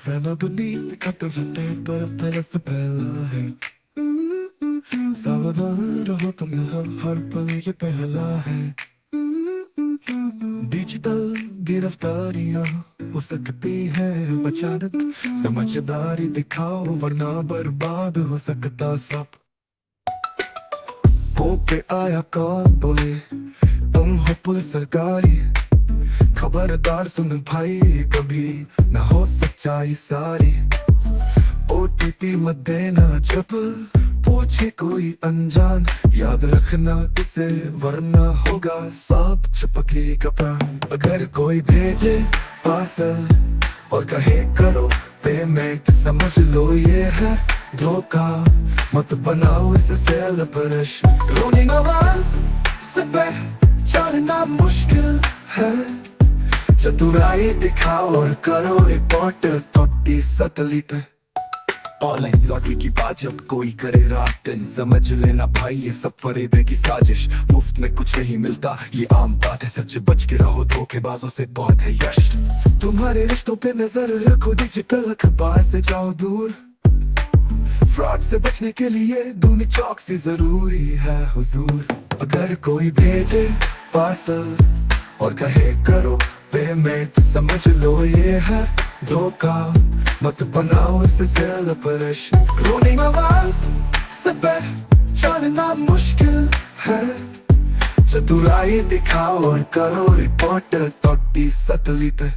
Fella beneath the cut of the paper, पहले से पहला है सावधान रहो तुम यहाँ हर पल ये पहला है डिजिटल गिरफ्तारियां हो सकती है अचानक समझदारी दिखाओ वरना बर्बाद हो सकता सब पे आया कॉल बोले तुम हो पुलिस सरकारी खबरदार सुन भाई कभी न हो सच्चाई सारी ओटीपी मत देना जब पूछे कोई अनजान याद रखना इसे वरना होगा सांप चिपकेगा प्राण अगर कोई भेजे पार्सल और कहे करो पेमेंट समझ लो ये है धोखा मत बनाओ इसे सेलिब्रेश रोनिंग आवाज से पहचानना मुश्किल है चतुराई दिखाओ और करो रिपोर्ट टोटी सतली पे ऑनलाइन लॉटरी की बात जब कोई करे रात दिन समझ लेना भाई ये सब फरेबे की साजिश मुफ्त में कुछ नहीं मिलता ये आम बात है सच बच के रहो धोखेबाजों से बहुत है यश तुम्हारे रिश्तों पे नजर रखो डिजिटल अखबार से जाओ दूर फ्रॉड से बचने के लिए दूनी चौकसी जरूरी है हुजूर अगर कोई भेजे पार्सल और कहे करो पेमेंट समझ लो ये है धोखा मत बनाओ इसे सेलिब्रेशन रोनिंग आवाज से पहचानना मुश्किल है चतुराई दिखाओ और करो रिपोर्ट टोटी सतली पे